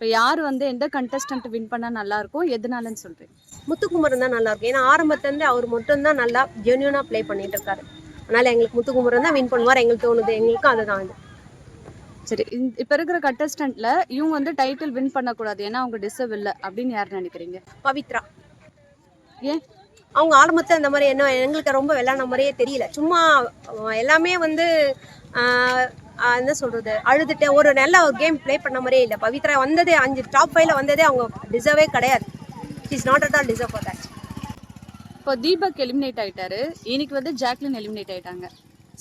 இப்போ யார் வந்து எந்த கண்டஸ்டன்ட் வின் பண்ணா நல்லா இருக்கும், எதனாலன்னு சொல்றீங்க? முத்துக்குமரன் தான் நல்லா இருக்கும். ஏன்னா ஆரம்பத்துலேருந்து அவர் மட்டும் தான் நல்லா ஜென்யூனாக ப்ளே பண்ணிட்டு இருக்காரு. அதனால எங்களுக்கு முத்துக்குமரன் தான் வின் பண்ணுவார் எங்களுக்கு தோணுது. எங்களுக்கும் அதுதான் இது. சரி, இப்போ இருக்கிற கண்டஸ்டன்ட்ல இவங்க வந்து டைட்டில் வின் பண்ணக்கூடாது ஏன்னா அவங்க டிசர்வ் இல்லை அப்படின்னு யார் நினைக்கிறீங்க? பவித்ரா. ஏன்? அவங்க ஆரம்பத்தில் இந்த மாதிரி என்ன எங்களுக்கு ரொம்ப விளையாட மாதிரியே தெரியல. சும்மா எல்லாமே வந்து என்ன சொல்றது, அழுதுட்டு ஒரு நல்ல ஒரு கேம் ப்ளே பண்ண மாதிரியே இல்லை. பவித்ரா வந்ததே 5 டாப் 5ல வந்ததே அவங்க டிசர்வே கிடையாது. Is not at all deserve for that. இப்போ தீபக் எலிமினேட் ஆயிட்டாரு, இன்னைக்கு வந்து ஜாக்லின் எலிமினேட் ஆயிட்டாங்க.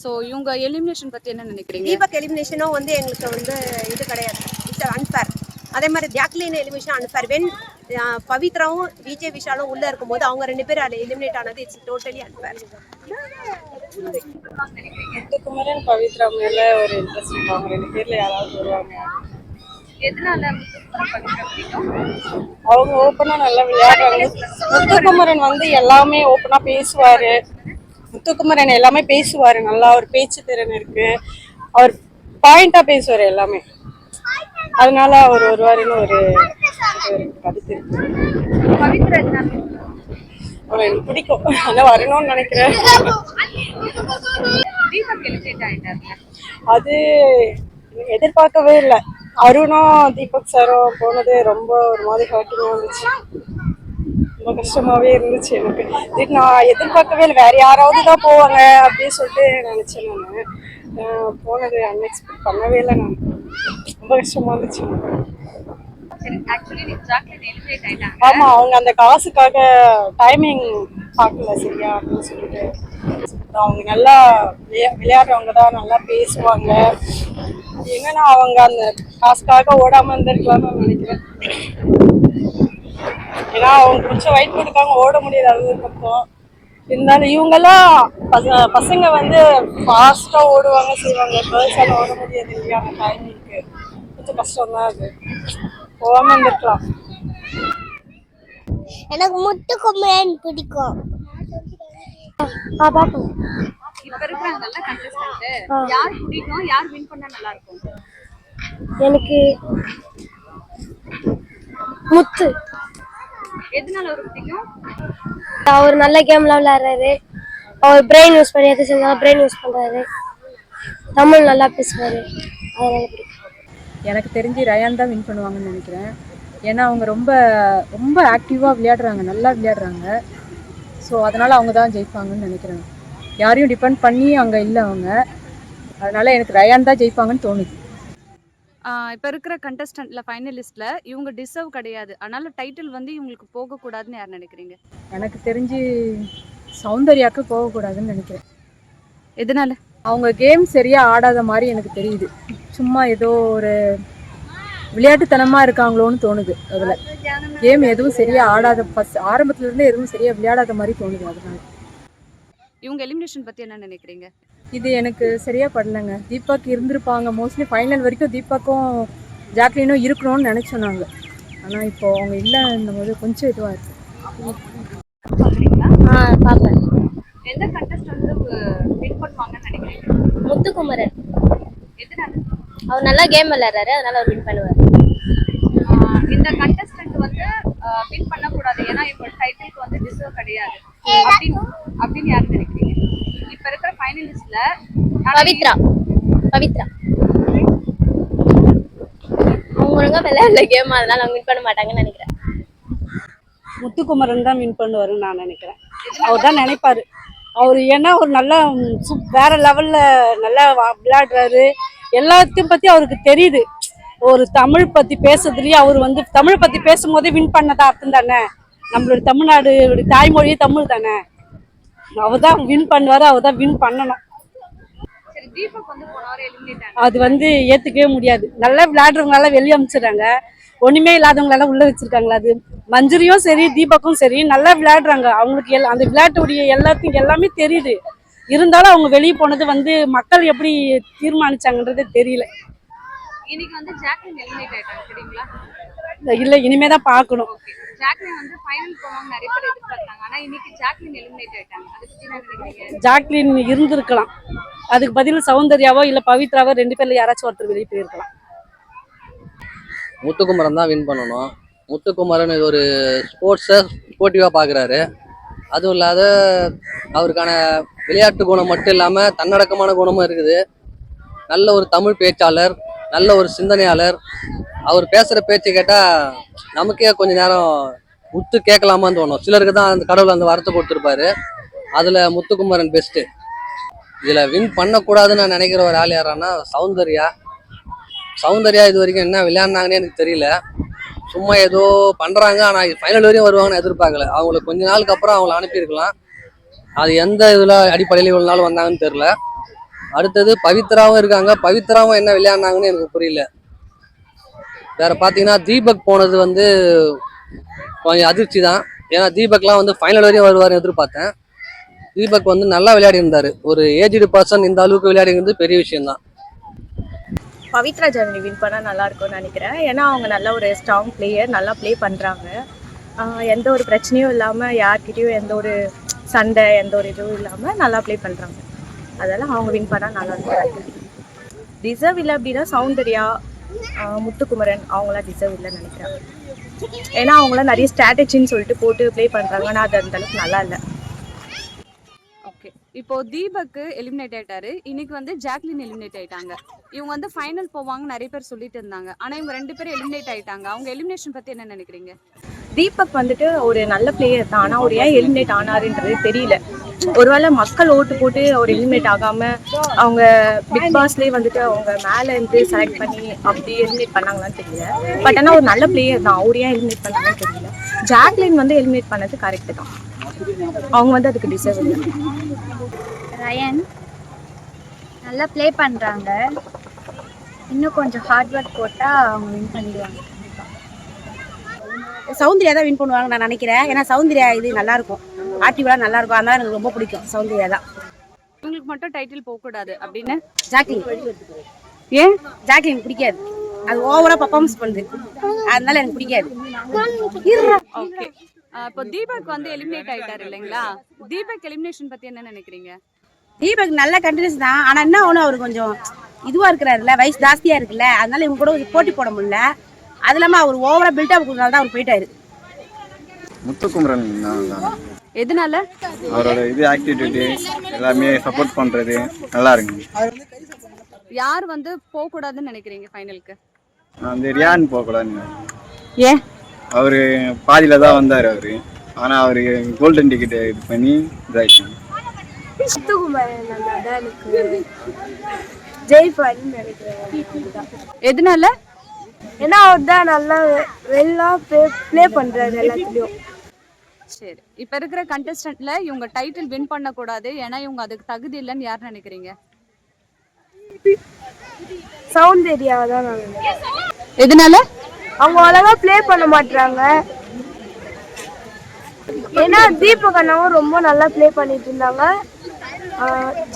ஸோ இவங்க எலிமினேஷன் பற்றி என்ன நினைக்கிறீங்க? தீபக் எலிமினேஷனும் வந்து எங்களுக்கு வந்து இது கிடையாது, இட்ஸ் அன்ஃபேர். அதே மாதிரி ஜாக்லின் எலிமினேஷன் அன்ஃபேர். வென் பவித்ராவும் விஜய் விஷாலும் உள்ளே இருக்கும்போது அவங்க 2 பேரும் அதில் எலிமினேட் ஆனது it's totally unfair. Muthukumaran Pavithra மேல ஒரு இன்ட்ரெஸ்ட் இருக்காங்க. 2 பேர்ல யாராவது வருவாங்க. எதனால அவங்க ஓப்பனா நல்லா விளையாடுறாங்க. முத்துக்குமரன் வந்து எல்லாமே ஓப்பனா பேசுவாரு. முத்துக்குமரன் எல்லாமே பேசுவாரு, நல்லா ஒரு பேச்சு திறன் இருக்கு. அவர் பாயிண்டா பேசுவாரு எல்லாமே. அதனால அவர் வருவாருன்னு ஒரு கருத்து இருக்கு. அவர் எனக்கு பிடிக்கும், ஆனா வரணும்னு நினைக்கிறேன். அது எதிர்பார்க்கவே இல்லை. அருணும் தீபக் சாரும் போனது ரொம்ப ஒரு மாதிரி ஹர்ட்டிங்கா இருந்துச்சு. ரொம்ப கஷ்டமாவே இருந்துச்சு எனக்கு. நான் எதிர்பார்க்கவே இல்லை, வேற யாராவது தான் போவாங்க அப்படின்னு சொல்லிட்டு நினைச்சேன். நான் போனது அன்எக்ஸ்பெக்ட் பண்ணவே இல்லை. நான் ரொம்ப கஷ்டமா இருந்துச்சு. ஆமா, அவங்க அந்த காசுக்காக டைமிங் பார்க்கல சரியா அப்படின்னு சொல்லிட்டு. அவங்க நல்லா விளையாடுறவங்க தான், நல்லா பேசுவாங்க. என்னன்னா அவங்க அந்த காசுக்காக ஓடாம இருந்திருக்கலாம்னு நினைக்கிறேன். ஏன்னா அவங்க கொஞ்சம் வெயிட் கொடுக்காம ஓட முடியாது. அது பக்கம் இருந்தாலும் இவங்கெல்லாம் பசங்க வந்து ஃபாஸ்டா ஓடுவாங்க செய்வாங்க. கேர்ள்ஸால ஓட முடியாது இல்லையா, அந்த டைமிங்க்கு கொஞ்சம் கஷ்டம் தான். அது போகாம இருந்திருக்கலாம். எனக்கு முத்துக்குமரன் பிடிக்கும். இப்ப இருக்கிறாங்கல்ல கண்டஸ்டன்ட், யார் பிடிக்கும், யார் வின் பண்ணா நல்லா இருக்கும்? எனக்கு முத்து. எதனால அவருக்கு பிடிக்கும்? அவர் நல்ல கேம்லாம் விளையாடுறாரு. அவர் பிரெயின் யூஸ் பண்ணி எது செஞ்சாலும் பிரெயின் யூஸ் பண்றாரு. தமிழ் நல்லா பேசுவாரு, அதனால பிடிக்கும். எனக்கு தெரிஞ்சு ரயான் தான் வின் பண்ணுவாங்கன்னு நினைக்கிறேன். ஏன்னா அவங்க ரொம்ப ரொம்ப ஆக்டிவாக விளையாடுறாங்க, நல்லா விளையாடுறாங்க. ஸோ அதனால் அவங்க தான் ஜெயிப்பாங்கன்னு நினைக்கிறேன். யாரையும் டிபெண்ட் பண்ணி அங்கே இல்லை அவங்க. அதனால் எனக்கு ரயான் தான் ஜெயிப்பாங்கன்னு தோணுது. இப்போ இருக்கிற கண்டஸ்டன்ட்ல ஃபைனலிஸ்ட்ல இவங்க டிசர்வ் கிடையாது, அதனால டைட்டில் வந்து இவங்களுக்கு போகக்கூடாதுன்னு யார் நினைக்கிறீங்க? எனக்கு தெரிஞ்சு சௌந்தர்யாவுக்கு போகக்கூடாதுன்னு நினைக்கிறேன். எதனால? அவங்க கேம் சரியாக ஆடாத மாதிரி எனக்கு தெரியுது. சும்மா ஏதோ ஒரு விளையாட்டுத்தனமாக இருக்காங்களோன்னு தோணுது. அதில் கேம் எதுவும் சரியாக ஆடாத, ஆரம்பத்துலேருந்தே எதுவும் சரியாக விளையாடாத மாதிரி தோணுது. அதனால இவங்க எலிமினேஷன் பற்றி என்ன நினைக்கிறீங்க? இது எனக்கு சரியாக படலைங்க. தீபக் இருந்திருப்பாங்க, மோஸ்ட்லி ஃபைனல் வரைக்கும் தீபக்கும் ஜாக்லினும் இருக்கணும்னு நினச்சோம் நாங்கள். ஆனால் இப்போ அவங்க இல்லைன்னும் போது கொஞ்சம் இதுவாக இருக்குது. பார்ப்பேன். எந்த கண்டஸ்டன்ட் வின் பண்ணுவாங்கன்னு நினைக்கிறீங்க? முத்துக்குமரன். எதனால? அவர் நல்லா கேம் விளையாடுறாரு, அதனால அவர் வின் பண்ணுவார். இந்த கண்டஸ்டன்ட் வந்து வின் பண்ணக்கூடாது ஏன்னா இப்போ டைட்டிலுக்கு வந்து டிசர்வ் கிடையாது அப்படின்னு யார் நினைக்கிறீங்க? இப்ப இருக்கிற ஃபைனலிஸ்ட்ல பவித்ரா. அவங்க ஒழுங்கா விளையாடல கேம், அதனால அவங்க வின் பண்ண மாட்டாங்கன்னு நினைக்கிறேன். முத்துக்குமரன் தான் வின் பண்ணுவாருன்னு நான் நினைக்கிறேன். அவர் தான் நினைப்பாரு. அவர் ஏன்னா ஒரு நல்ல வேற லெவல்ல நல்லா விளையாடுறாரு. எல்லாத்தையும் பத்தி அவருக்கு தெரியுது. ஒரு தமிழ் பத்தி பேசுறதுலயே அவர் வந்து தமிழ் பத்தி பேசும்போதே வின் பண்ணதா அர்த்தம் தானே. நம்மளோட தமிழ்நாடு தாய்மொழியே தமிழ் தானே. அவர் தான் வின் பண்ணுவாரு, அவர் தான் வின் பண்ணணும். அது வந்து ஏத்துக்கவே முடியாது. நல்லா விளையாடுறவங்களால வெளியே அனுப்பிச்சிடுறாங்க, ஒண்ணுமே இல்லாதவங்களால உள்ள வச்சிருக்காங்களா. அது மஞ்சுரியும் சரி தீபக்கும் சரி நல்லா விளையாடுறாங்க. அவங்களுக்கு அந்த விளையாட்டுடைய எல்லாமே தெரியுது. இருந்தாலும் அவங்க வெளியே போனது வந்து மக்கள் எப்படி தீர்மானிச்சாங்கன்றது தெரியல. இன்னைக்கு வந்து ஜாக்லின் எலிமினேட் ஆயிட்டாங்க தெரியுங்களா? இல்ல, இனிமே தான் பார்க்கணும். ஜாக்லின் வந்து ஃபைனல் போவாங்க நிறைய பேர் எதிர்பார்த்தாங்க, ஆனா இன்னைக்கு ஜாக்லின் எலிமினேட் ஆயிட்டாங்க. அதுக்கு என்ன நினைக்கிறீங்க? ஜாக்லின் இருந்திருக்கலாம், அதுக்கு பதில் சௌந்தர்யாவோ இல்ல பவித்ராவோ 2 பேர்ல யாராச்சும் ஒருத்தர் வெளியே போயிருக்கலாம். முத்துக்குமரன் தான் வின் பண்ணணும். முத்துக்குமரன் இது ஒரு ஸ்போர்ட்ஸை ஸ்போர்ட்டிவாக பார்க்குறாரு. அதுவும் இல்லாத அவருக்கான விளையாட்டு குணம் மட்டும் இல்லாமல் தன்னடக்கமான குணமும் இருக்குது. நல்ல ஒரு தமிழ் பேச்சாளர், நல்ல ஒரு சிந்தனையாளர். அவர் பேசுகிற பேச்சு கேட்டால் நமக்கே கொஞ்ச நேரம் உத்து கேட்கலாமான்னு தோணும். சிலருக்கு தான் அந்த கடவுள் அந்த வரத்தை கொடுத்துருப்பாரு. அதில் முத்துக்குமரன் பெஸ்ட்டு. இதில் வின் பண்ணக்கூடாதுன்னு நான் நினைக்கிற ஒரு ஆள் யாரான்னா சௌந்தர்யா. இது வரைக்கும் என்ன விளையாடினாங்கன்னு எனக்கு தெரியல. சும்மா ஏதோ பண்ணுறாங்க, ஆனால் ஃபைனல் வரையும் வருவாங்கன்னு எதிர்பார்க்கல. அவங்களுக்கு கொஞ்ச நாளுக்கு அப்புறம் அவங்கள அனுப்பியிருக்கலாம். அது எந்த இதில் அடிப்படையில் இவ்வளோ நாள் வந்தாங்கன்னு தெரில. அடுத்தது பவித்ராவும் இருக்காங்க. பவித்ராவும் என்ன விளையாடினாங்கன்னு எனக்கு புரியல. வேற பார்த்தீங்கன்னா தீபக் போனது வந்து கொஞ்சம் அதிர்ச்சி தான். ஏன்னா தீபக்லாம் வந்து ஃபைனல் வரையும் வருவார்னு எதிர்பார்த்தேன். தீபக் வந்து நல்லா விளையாடி இருந்தார். ஒரு ஏஜ்டு பர்சன் இந்த அளவுக்கு விளையாடி இருந்தது பெரிய விஷயம்தான். பவித்ரா ஜனனி வின் பண்ணால் நல்லா இருக்கும்னு நினைக்கிறேன். ஏன்னா அவங்க நல்ல ஒரு ஸ்ட்ராங் பிளேயர், நல்லா ப்ளே பண்ணுறாங்க. எந்த ஒரு பிரச்சனையும் இல்லாமல், யார்கிட்டையும் எந்த ஒரு சண்டை எந்த ஒரு இதுவும் இல்லாமல் நல்லா ப்ளே பண்ணுறாங்க. அதெல்லாம் அவங்க வின் பண்ணால் நல்லா இருக்கும். டிசர்வ் இல்லை அப்படின்னா சௌந்தர்யா, முத்துக்குமரன் அவங்களாம் டிசர்வ் இல்லைன்னு நினைக்கிறாங்க. ஏன்னா அவங்களாம் நிறைய ஸ்ட்ராட்டஜின்னு சொல்லிட்டு போட்டு ப்ளே பண்ணுறாங்க. ஆனால் அது அந்த அளவுக்கு நல்லா இல்லை. ஓகே, இப்போ தீபக் எலிமினேட் ஆயிட்டாரு. இன்னைக்கு வந்து ஜாக்லின் எலிமினேட் ஆயிட்டாங்க. இவங்க வந்து ஃபைனல் போவாங்க நிறைய பேர் சொல்லிட்டு இருந்தாங்க. ஆனா இவங்க 2 பேரும் எலிமினேட் ஆயிட்டாங்க. அவங்க எலிமினேஷன் பத்தி என்ன நினைக்கிறீங்க? தீபக் வந்துட்டு ஒரு நல்ல பிளேயர் தான். ஆனால் அவர் ஏன் எலிமினேட் ஆனாருன்றது தெரியல. ஒருவேளை மக்கள் ஓட்டு போட்டு அவர் எலிமினேட் ஆகாம அவங்க பிக் பாஸ்லேயே வந்துட்டு அவங்க மேலே இருந்து செலக்ட் பண்ணி அப்படி எலிமினேட் பண்ணாங்களான்னு தெரியல. பட் ஆனால் ஒரு நல்ல பிளேயர் தான். அவர் ஏன் எலிமினேட் பண்ணாங்கன்னு தெரியல. ஜாக்லின் வந்து எலிமினேட் பண்ணது கரெக்டு தான். அவங்க வந்து அதுக்கு டிசர்வ் இல்லை. ரயன் நல்லா ப்ளே பண்ணுறாங்க. இன்னும் கொஞ்சம் ஹார்ட் ஒர்க் போட்டால் அவங்க வின் பண்ணிடுவாங்க. சௌந்தர்யா தான் வின் பண்ணுவாங்க நான் நினைக்கிறேன். ஏன்னா சௌந்தர்யா இது நல்லா இருக்கும், ஆக்டிவெலாம் நல்லா இருக்கும். அதனால எனக்கு ரொம்ப பிடிக்கும் சௌந்தர்யா தான். உங்களுக்கு மட்டும் டைட்டில் போகக்கூடாது அப்படின்னு ஜாக்லின் ஏன்? ஜாக்லின் பிடிக்காது, அது ஓவரா பர்ஃபார்மன்ஸ் பண்ணுது, அதனால எனக்கு பிடிக்காது. ஓகே, இப்போ தீபக் வந்து எலிமினேட் ஆயிட்டாரு இல்லைங்களா? தீபக் எலிமினேஷன் பத்தி என்ன நினைக்கிறீங்க? தீபக் நல்ல கண்டினியூஸ் தான். ஆனால் என்ன ஒன்று அவர் கொஞ்சம் இதுவாக இருக்கிறாருல்ல, வயசு ஜாஸ்தியாக இருக்குல்ல, அதனால இவங்க கூட போட்டி போட முடியல. அது இல்லாமல் அவர் ஓவரா பில்டப் கொடுத்தனால தான் அவர் போயிட்டாரு. முத்துக்குமரன் எதனால? அவரோட இது ஆக்டிவிட்டி எல்லாமே சப்போர்ட் பண்றது நல்லா இருக்கு. யார் வந்து போக கூடாதுன்னு நினைக்கிறீங்க ஃபைனலுக்கு? அந்த ரியான் போக கூடாதுன்னு. ஏன்? அவரு பாதியில தான் வந்தாரு அவரு. ஆனா அவரு கோல்டன் டிக்கெட் இது பண்ணி இதாயிட்டாங்க. முத்துக்குமரன் நல்லா தான் எனக்கு ஜெயிப்பாருன்னு நினைக்கிறேன். எதனால? ஏன்னா அவர் தான் நல்லா வெள்ளா ப்ளே பண்றாரு எல்லாத்துலயும். சரி, இப்ப இருக்கிற கண்டெஸ்டன்ட்ல இவங்க டைட்டில் வின் பண்ண கூடாது ஏன்னா இவங்க அதுக்கு தகுதி இல்லைன்னு யார் நினைக்கிறீங்க? சௌந்தர்யா தான் நான் நினைக்கிறேன். எதனால? அவங்க அழகா ப்ளே பண்ண மாட்டாங்க. ஏன்னா தீபக் அண்ணாவும் ரொம்ப நல்லா ப்ளே பண்ணிட்டு இருந்தாங்க,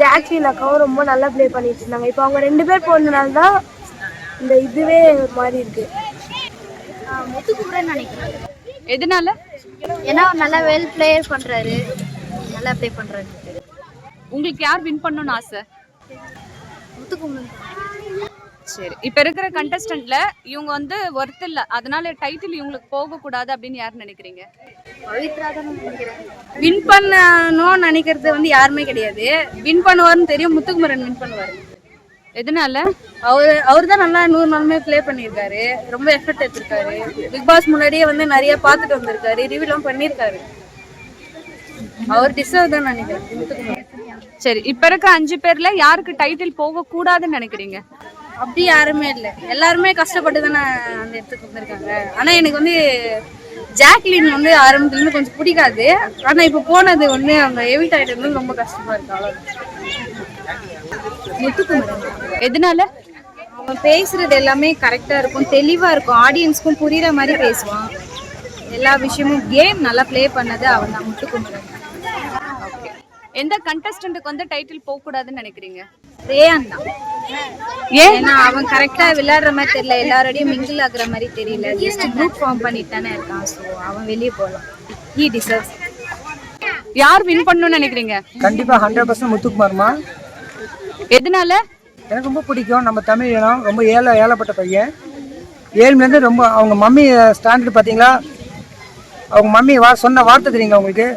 ஜாக்லின் அக்காவும் ரொம்ப நல்லா ப்ளே பண்ணிட்டு இருந்தாங்க. இப்போ அவங்க 2 பேர் போனதுனால தான் இந்த இதுவே மாதிரி இருக்கு. முத்துக்குமரன் நினைக்கிறேன். எதனால? ஏன்னா அவர் நல்லா வெல் பிளேயர் பண்றாரு, நல்லா ப்ளே பண்றாரு. உங்களுக்கு யார் வின் பண்ணணும்னு ஆசை? முத்துக்குமரன். சரி, இப்ப இருக்கிற கண்டெஸ்டன்ட்ல இவங்க வந்து ஒர்த் இல்ல, அதனால டைட்டில் இவங்களுக்கு போக கூடாது அப்படின்னு யார் நினைக்கிறீங்க? பவித்ரா தான் நினைக்கிறேன். வின் பண்ணணும்னு நினைக்கிறது வந்து யாருமே கிடையாது. வின் பண்ணுவார்னு தெரியும், முத்துக்குமரன் வின் பண்ணுவார். எதனால? அவர் தான் நல்லா 100 நாளுமே ப்ளே பண்ணியிருக்காரு, ரொம்ப எஃபர்ட் எடுத்திருக்காரு. பிக் பாஸ் முன்னாடியே வந்து நிறைய பார்த்துட்டு வந்திருக்காரு, ரிவ்யூலாம் பண்ணியிருக்காரு. அவர் டிசர்வ் தான் நினைக்கிறேன் முத்துக்குமரன். சரி, இப்ப இருக்க 5 பேர்ல யாருக்கு டைட்டில் போக கூடாதுன்னு நினைக்கிறீங்க? அப்படி யாருமே இல்லை, எல்லாருமே கஷ்டப்பட்டு தானே அந்த இடத்துக்கு வந்திருக்காங்க. ஆனா எனக்கு வந்து ஜாக்லின் வந்து ஆரம்பத்துலேருந்து கொஞ்சம் பிடிக்காது. ஆனா இப்போ போனது வந்து அவங்க எவிட் ஆகிட்டு வந்து ரொம்ப கஷ்டமா இருக்கு. அவ்வளோதான். முத்துக்குமரன். எதனால? அவன் பேசுறது எல்லாமே கரெக்டா இருக்கும், தெளிவா இருக்கும், ஆடியன்ஸ்க்கும் புரியுற மாதிரி பேசுவான். எல்லா விஷயமும் கேம் நல்லா ப்ளே பண்ணது அவன் தான், முத்துக்குமரன். ஓகே, எந்த கண்டெஸ்டன்ட்டுக்கு வந்து டைட்டில் போக கூடாதுன்னு நினைக்கிறீங்க? ரேயான் தான். ஏன்னா அவன் கரெக்டா விளையாடுற மாதிரி தெரியல, எல்லாரோடையும் மிங்கிள் ஆகுற மாதிரி தெரியல, ஜஸ்ட் குரூப் ஃபார்ம் பண்ணிட்டு தானே இருக்கான். ஸோ அவன் வெளியே போகலாம். He deserves. யார் வின் பண்ணணும்னு நினைக்கிறீங்க? கண்டிப்பா 100% முத்துக்குமார்மா. எதனால? எனக்கு ரொம்ப பிடிக்கும். நம்ம தமிழ் இனம் ரொம்ப ஏழப்பட்ட பையன். 7 ரொம்ப அவங்க மம்மி ஸ்டாண்டர்ட் பார்த்தீங்களா, அவங்க மம்மி சொன்ன வார்த்தை தெரியுங்களா உங்களுக்கு,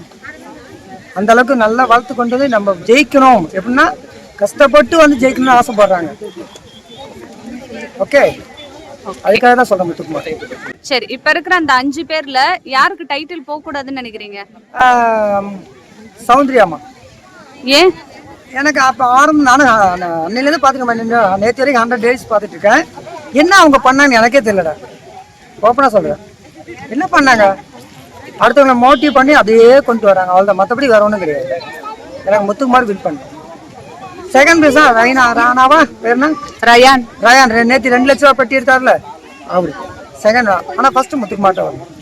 அந்த அளவுக்கு நல்லா வளர்த்து கொண்டு வந்து நம்ம ஜெயிக்கணும், எப்படின்னா கஷ்டப்பட்டு வந்து ஜெயிக்கணும்னு ஆசைப்படுறாங்க. ஓகே, அதுக்காக தான் சொல்றேன் முத்துக்குமார். சரி, இப்ப இருக்கிற அந்த 5 பேர்ல யாருக்கு டைட்டில் போக கூடாதுன்னு நினைக்கிறீங்க? சௌந்தர்யாமா. ஏன்? எனக்கு அப்போ நானும் அன்னையிலேருந்து பார்த்துக்க நேற்று வரைக்கும் 100 days பார்த்துட்டு இருக்கேன். என்ன அவங்க பண்ணாங்கன்னு எனக்கே தெரியலடா, ஓப்பனாக சொல்கிறேன். என்ன பண்ணாங்க, அடுத்தவங்களை மோட்டிவ் பண்ணி அப்படியே கொண்டு வராங்க, அவ்வளோதான். மற்றபடி வேற ஒன்றும் கிடையாது. எனக்கு முத்துக்குமார் வின் பண்ணேன். செகண்ட் பிளேஸ் தான் ராணாவா பேர் என்ன, ரயான். நேற்று 2 லட்ச ரூபா பெட்டி எடுத்தார்ல அவரு செகண்ட். ஆனால் ஃபர்ஸ்ட் முத்துக்குமார்ட்ட வரும்.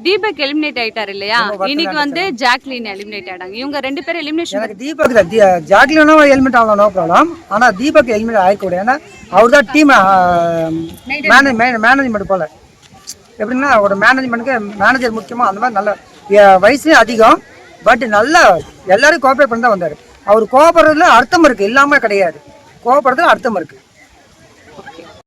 தீபக் எலிமினேட் ஆயிட்டாரு இல்லையா, இன்னைக்கு வந்து ஜாக்லின் எலிமினேட் ஆயிட்டாங்க. இவங்க 2 பேரும் எலிமினேஷன். எனக்கு தீபக் ஜாக்லின் எலிமினேட் ஆகலாம், நோ ப்ராப்ளம். ஆனால் தீபக் எலிமினேட் ஆகிக்கூடாது. ஏன்னா அவர் தான் டீம் மேனேஜ்மெண்ட் போல. எப்படின்னா ஒரு மேனேஜர் முக்கியமாக, அந்த மாதிரி நல்ல வயசு அதிகம், பட் நல்லா எல்லாரும் கோஆப்ரேட் பண்ணி தான் வந்தார். அவர் கோஆப்ரேட்ல அர்த்தம் இருக்குது, இல்லாமல் கிடையாது. கோஆப்ரேட்ல அர்த்தம் இருக்குது.